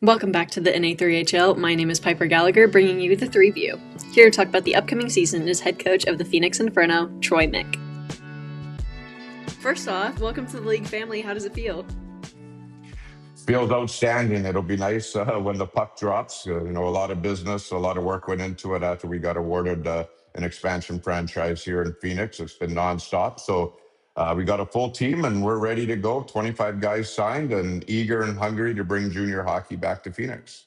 Welcome back to the NA3HL. My name is Piper Gallagher, bringing you the Three View. Here to talk about the upcoming season is head coach of the Phoenix Inferno, Troy Mick. First off, welcome to the league family. How does it feel? Feels outstanding. It'll be nice when the puck drops. A lot of business, a lot of work went into it after we got awarded an expansion franchise here in Phoenix. It's been nonstop. So we got a full team and we're ready to go. 25 guys signed and eager and hungry to bring junior hockey back to Phoenix.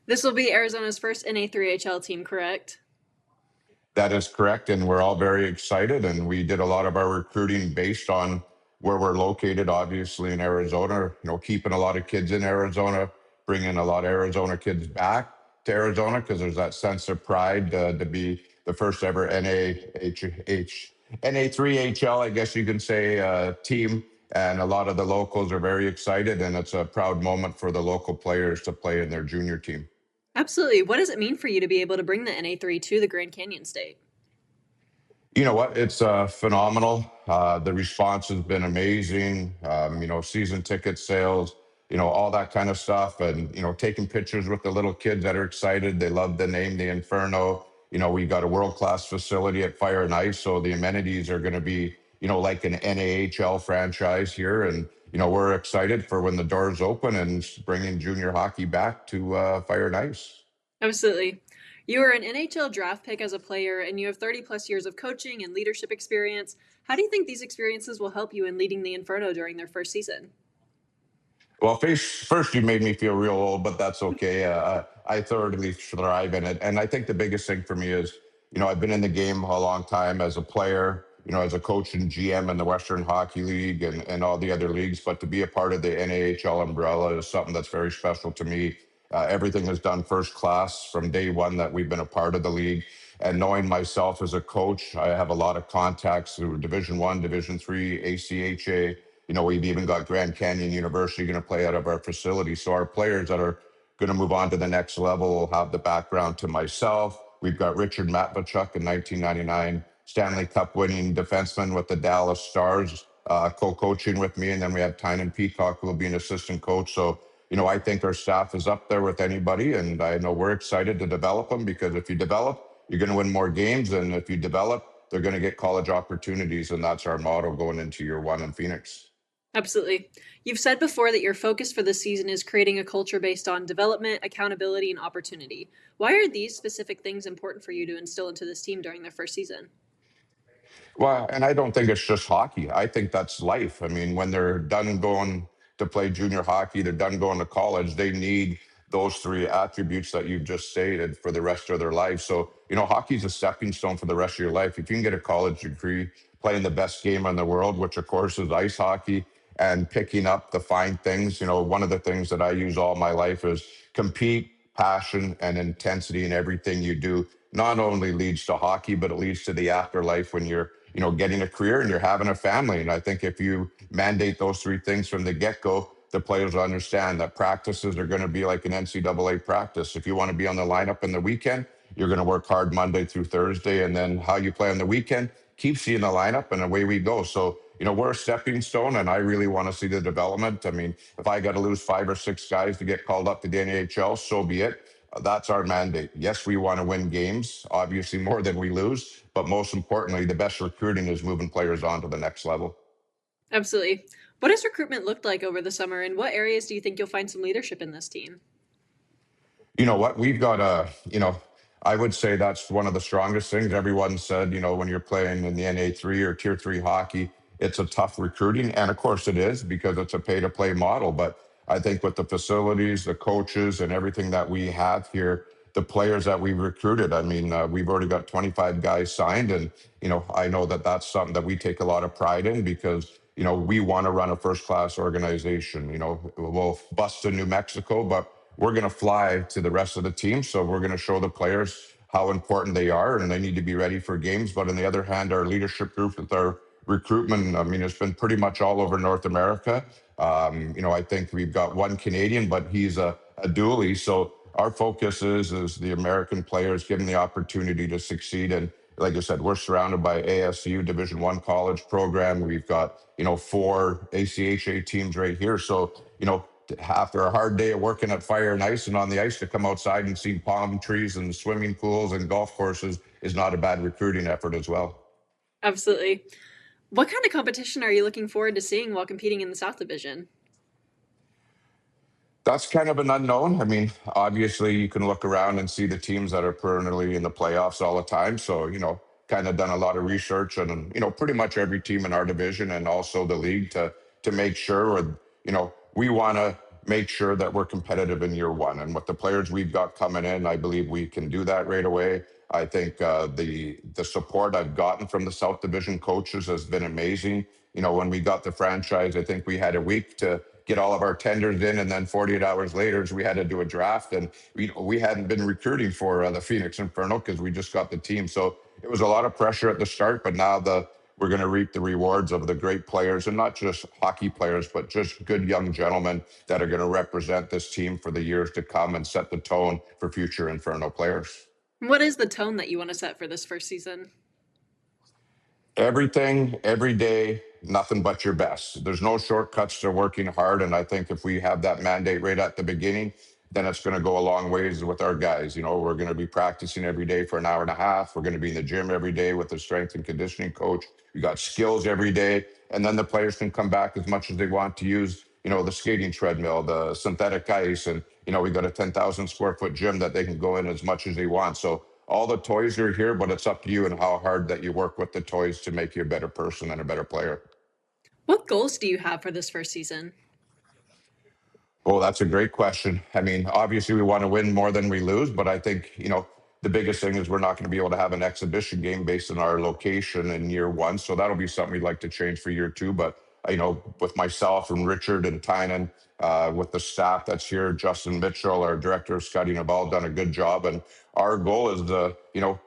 This will be Arizona's first NA3HL team, correct? That is correct, and we're all very excited. And we did a lot of our recruiting based on where we're located, obviously in Arizona. Keeping a lot of kids in Arizona, bringing a lot of Arizona kids back to Arizona because there's that sense of pride to be the first ever NA3HL, I guess you can say, team. And a lot of the locals are very excited, and it's a proud moment for the local players to play in their junior team. Absolutely. What does it mean for you to be able to bring the NA3 to the Grand Canyon State? You know what? It's phenomenal. The response has been amazing. Season ticket sales, all that kind of stuff. And, taking pictures with the little kids that are excited. They love the name, the Inferno. We got a world-class facility at Fire and Ice. So the amenities are going to be, like an NAHL franchise here. And, we're excited for when the doors open and bringing junior hockey back to Fire and Ice. Absolutely. You were an NHL Draft pick as a player, and you have 30 plus years of coaching and leadership experience. How do you think these experiences will help you in leading the Inferno during their first season? Well, first you made me feel real old, but that's okay. I thoroughly thrive in it. And I think the biggest thing for me is, I've been in the game a long time as a player, as a coach and GM in the Western Hockey League and all the other leagues. But to be a part of the NAHL umbrella is something that's very special to me. Everything is done first class from day one that we've been a part of the league. And knowing myself as a coach, I have a lot of contacts through Division One, Division Three, ACHA. We've even got Grand Canyon University going to play out of our facility. So our players that are going to move on to the next level will have the background to myself. We've got Richard Matvachuk in 1999, Stanley Cup winning defenseman with the Dallas Stars, co-coaching with me. And then we have Tynan Peacock, who will be an assistant coach. So, I think our staff is up there with anybody. And I know we're excited to develop them because if you develop, you're going to win more games. And if you develop, they're going to get college opportunities. And that's our motto going into year one in Phoenix. Absolutely. You've said before that your focus for this season is creating a culture based on development, accountability, and opportunity. Why are these specific things important for you to instill into this team during their first season? Well, and I don't think it's just hockey. I think that's life. I mean, when they're done going to play junior hockey, they're done going to college, they need those three attributes that you've just stated for the rest of their life. So, hockey's a stepping stone for the rest of your life. If you can get a college degree playing the best game in the world, which of course is ice hockey, and picking up the fine things, one of the things that I use all my life is compete, passion, and intensity in everything you do. Not only leads to hockey, but it leads to the afterlife when you're getting a career and you're having a family. And I think if you mandate those three things from the get-go, the players will understand that practices are going to be like an NCAA practice. If you want to be on the lineup in the weekend, you're going to work hard Monday through Thursday. And then how you play on the weekend keeps you in the lineup and away we go. So, we're a stepping stone and I really want to see the development. I mean, if I got to lose 5 or 6 guys to get called up to the NHL, so be it. That's our mandate. Yes, we want to win games, obviously more than we lose, but most importantly, the best recruiting is moving players on to the next level. Absolutely. What has recruitment looked like over the summer, and what areas do you think you'll find some leadership in this team? You know what? We've got I would say that's one of the strongest things. Everyone said, when you're playing in the NA3 or Tier 3 hockey, it's a tough recruiting. And of course it is because it's a pay to play model. But I think with the facilities, the coaches, and everything that we have here, the players that we've recruited, I mean, we've already got 25 guys signed. And, I know that that's something that we take a lot of pride in because, we want to run a first class organization. We'll bust to New Mexico, but we're going to fly to the rest of the team. So we're going to show the players how important they are and they need to be ready for games. But on the other hand, our leadership group with our recruitment, I mean, it's been pretty much all over North America. I think we've got one Canadian, but he's a dually. So our focus is the American players given the opportunity to succeed. And like I said, we're surrounded by ASU Division One college program. We've got, 4 ACHA teams right here. So, after a hard day of working at fire and ice and on the ice, to come outside and see palm trees and swimming pools and golf courses is not a bad recruiting effort as well. Absolutely. What kind of competition are you looking forward to seeing while competing in the South Division? That's kind of an unknown. I mean, obviously, you can look around and see the teams that are permanently in the playoffs all the time. So, kind of done a lot of research on, pretty much every team in our division and also the league to make sure, we want to make sure that we're competitive in year one. And with the players we've got coming in, I believe we can do that right away. I think the support I've gotten from the South Division coaches has been amazing. When we got the franchise, I think we had a week to get all of our tenders in, and then 48 hours later, we had to do a draft, and we hadn't been recruiting for the Phoenix Inferno because we just got the team. So it was a lot of pressure at the start, but now we're going to reap the rewards of the great players, and not just hockey players, but just good young gentlemen that are going to represent this team for the years to come and set the tone for future Inferno players. What is the tone that you want to set for this first season? Everything, every day, nothing but your best. There's no shortcuts to working hard. And I think if we have that mandate right at the beginning, then it's going to go a long ways with our guys. We're going to be practicing every day for an hour and a half. We're going to be in the gym every day with the strength and conditioning coach. We got skills every day. And then the players can come back as much as they want to use, the skating treadmill, the synthetic ice. And, we got a 10,000 square foot gym that they can go in as much as they want. So all the toys are here, but it's up to you and how hard that you work with the toys to make you a better person and a better player. What goals do you have for this first season? Oh, that's a great question. I mean, obviously we want to win more than we lose, but I think, the biggest thing is we're not going to be able to have an exhibition game based on our location in year one. So that'll be something we'd like to change for year two. But, with myself and Richard and Tynan, with the staff that's here, Justin Mitchell, our director of scouting, have all done a good job. And our goal is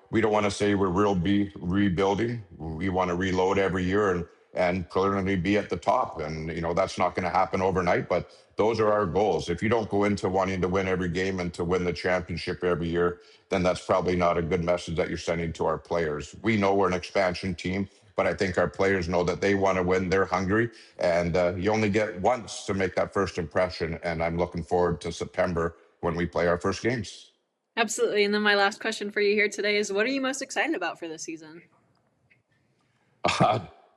we don't want to say we're rebuilding. We want to reload every year and clearly be at the top. And, that's not going to happen overnight, but those are our goals. If you don't go into wanting to win every game and to win the championship every year, then that's probably not a good message that you're sending to our players. We know we're an expansion team, but I think our players know that they want to win. They're hungry, and you only get once to make that first impression. And I'm looking forward to September when we play our first games. Absolutely. And then my last question for you here today is, what are you most excited about for this season?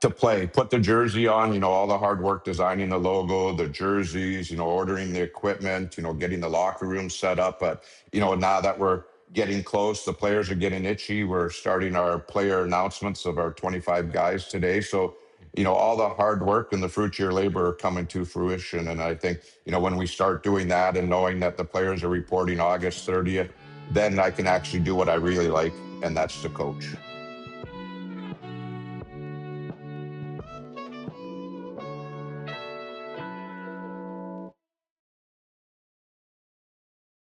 To play, put the jersey on, all the hard work designing the logo, the jerseys, ordering the equipment, getting the locker room set up. But, now that we're getting close, the players are getting itchy. We're starting our player announcements of our 25 guys today. So, all the hard work and the fruits of your labor are coming to fruition. And I think, when we start doing that and knowing that the players are reporting August 30th, then I can actually do what I really like, and that's to coach.